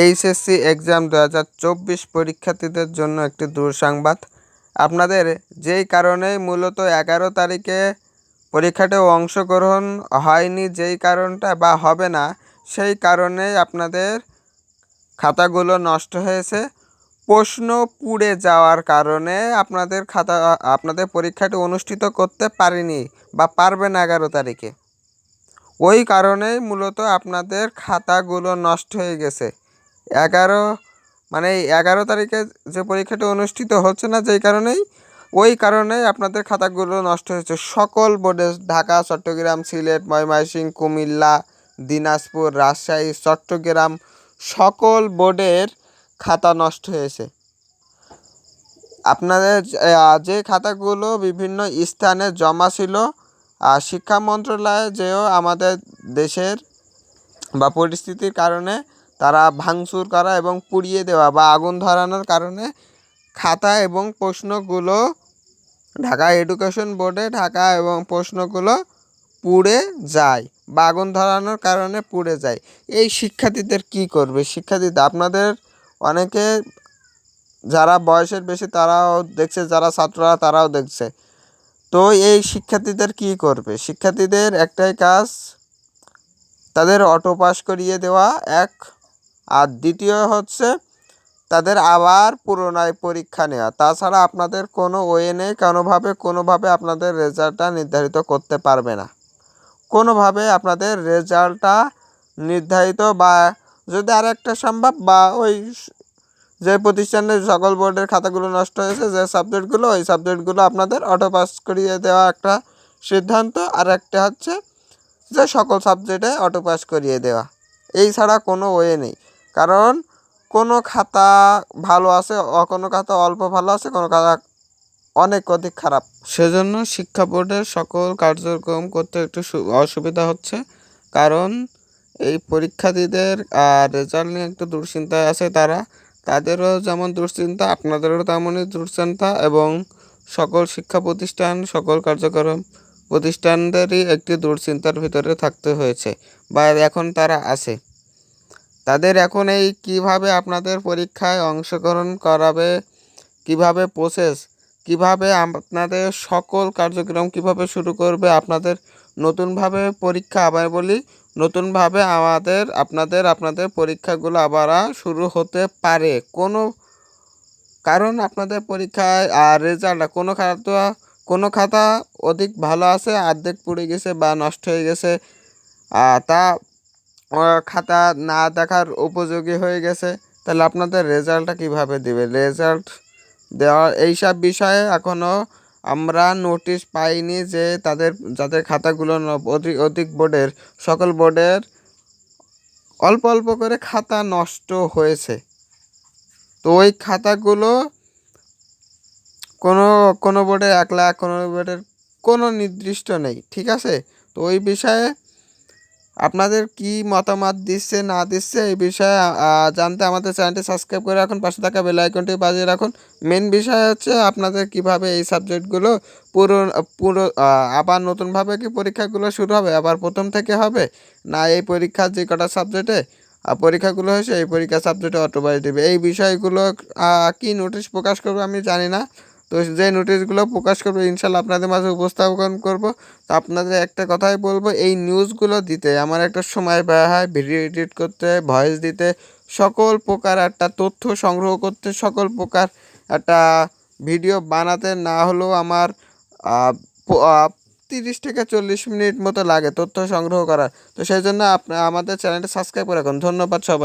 HSC exam 2024 পরীক্ষার্থীদের জন্য একটি দুঃসংবাদ। আপনাদের যেই কারণে মূলত 11 তারিখে পরীক্ষাতে অংশগ্রহণ হয়নি, যেই কারণটা বা হবে না, সেই কারণে আপনাদের খাতাগুলো নষ্ট হয়েছে। প্রশ্ন পুড়ে যাওয়ার কারণে আপনাদের পরীক্ষাটি অনুষ্ঠিত করতে পারেনি বা পারবে না 11 তারিখে। ওই কারণেই মূলত আপনাদের খাতাগুলো নষ্ট হয়ে গেছে। 11 তারিখে যে পরীক্ষাটি অনুষ্ঠিত হচ্ছে না, যেই কারণেই ওই কারণেই আপনাদের খাতাগুলো নষ্ট হয়েছে। সকল বোর্ডে ঢাকা, চট্টগ্রাম, সিলেট, ময়মনসিংহ, কুমিল্লা, দিনাজপুর, রাজশাহী, চট্টগ্রাম সকল বোর্ডের খাতা নষ্ট হয়েছে। আপনাদের যে খাতাগুলো বিভিন্ন স্থানে জমা ছিল, শিক্ষা মন্ত্রণালয়ে যেও আমাদের দেশের বা পরিস্থিতির কারণে তারা ভাঙচুর করা এবং পুড়িয়ে দেওয়া বা আগুন ধরানোর কারণে খাতা এবং প্রশ্নগুলো ঢাকা এডুকেশন বোর্ডে প্রশ্নগুলো পুড়ে যায় বা আগুন ধরানোর কারণে পুড়ে যায়। এই শিক্ষার্থীদের কি করবে? আপনাদের অনেকে যারা বয়সের বেশি তারাও দেখছে, যারা ছাত্ররা তারাও দেখছে। তো এই শিক্ষার্থীদের কি করবে? শিক্ষার্থীদের একটাই কাজ, তাদের অটো পাস করিয়ে দেওয়া এক, আর দ্বিতীয় হচ্ছে তাদের আবার পুনরায় পরীক্ষা নেওয়া। তাছাড়া আপনাদের কোনো ওয়ে নেই, কোনোভাবে আপনাদের রেজাল্টটা নির্ধারিত করতে পারবে না। কোনোভাবে আপনাদের রেজাল্টটা নির্ধারিত, বা যদি আর একটা সম্ভব, বা ওই যে প্রতিষ্ঠানের সকল বোর্ডের খাতাগুলো নষ্ট হয়েছে, যে সাবজেক্টগুলো, ওই সাবজেক্টগুলো আপনাদের অটো পাস করিয়ে দেওয়া একটা সিদ্ধান্ত। আর একটা হচ্ছে যে সকল সাবজেক্টে অটো পাস করিয়ে দেওয়া। এই ছাড়া কোনো ওয়ে নেই। কারণ কোনো খাতা ভালো আছে, কোনো খাতা অল্প ভালো আছে, কোনো খাতা অনেক অধিক খারাপ। সেজন্য শিক্ষা বোর্ডের সকল কার্যক্রম করতে একটু অসুবিধা হচ্ছে। কারণ এই পরীক্ষার্থীদের রেজাল্ট নিয়ে একটু দুশ্চিন্তায় আছে। তাদেরও যেমন দুশ্চিন্তা, আপনাদেরও তেমনই দুশ্চিন্তা, এবং সকল শিক্ষা প্রতিষ্ঠান, সকল কার্যক্রম প্রতিষ্ঠানদেরই একটি দুশ্চিন্তার ভিতরে থাকতে হয়েছে বা এখন তারা আছে। তাদের এখন এই কীভাবে আপনাদের পরীক্ষায় অংশগ্রহণ করাবে, কিভাবে প্রসেস, কিভাবে আপনাদের সকল কার্যক্রম কিভাবে শুরু করবে, আপনাদের নতুনভাবে পরীক্ষা, আবার বলি নতুনভাবে আপনাদের পরীক্ষাগুলো আবার শুরু হতে পারে। কারণ আপনাদের পরীক্ষায় রেজাল্ট কোনো খাতা অধিক ভালো আছে, অর্ধেক পুড়ে গেছে বা নষ্ট হয়ে গেছে, তা খাতা না দেখার উপযোগী হয়ে গেছে। তাহলে আপনাদের রেজাল্টটা কিভাবে দেবে? রেজাল্ট দেওয়ার এইসব বিষয়ে এখনও আমরা নোটিশ পাইনি যে যাদের খাতাগুলো অধিক বোর্ডের, সকল বোর্ডের অল্প অল্প করে খাতা নষ্ট হয়েছে। তো ওই খাতাগুলো কোনো বোর্ডে 1 লাখ, কোনো বোর্ডের কোনো নির্দিষ্ট নেই, ঠিক আছে? তো ওই বিষয়ে আপনাদের কি মতামত দিচ্ছে না দিচ্ছে, এই বিষয়ে জানতে আমাদের চ্যানেলটি সাবস্ক্রাইব করে রাখুন, পাশে থাকা বেল আইকনটি বাজিয়ে রাখুন। মেন বিষয় হচ্ছে আপনাদের কিভাবে এই সাবজেক্টগুলো পুরো আবার নতুনভাবে কি পরীক্ষাগুলো শুরু হবে, আবার প্রথম থেকে হবে, না এই পরীক্ষার যে কটা সাবজেক্টে পরীক্ষাগুলো হয়েছে এই পরীক্ষা সাবজেক্টে অটোপাস দেবে, এই বিষয়গুলো কি নোটিশ প্রকাশ করবে আমি জানি না। তো যে নোটিশগুলো প্রকাশ করবে ইনশাল্লাহ আপনাদের মাঝে উপস্থাপন করব। তো আপনাদের একটা কথাই বলবো, এই নিউজগুলো দিতে আমার একটা সময় ব্যয় হয়, ভিডিও এডিট করতে, ভয়েস দিতে, সকল প্রকার একটা তথ্য সংগ্রহ করতে, সকল প্রকার একটা ভিডিও বানাতে না হলেও আমার 30 থেকে 40 মিনিট মতো লাগে তথ্য সংগ্রহ করার। তো সেই জন্য আমাদের চ্যানেলটা সাবস্ক্রাইব করে রাখুন। ধন্যবাদ সবাই।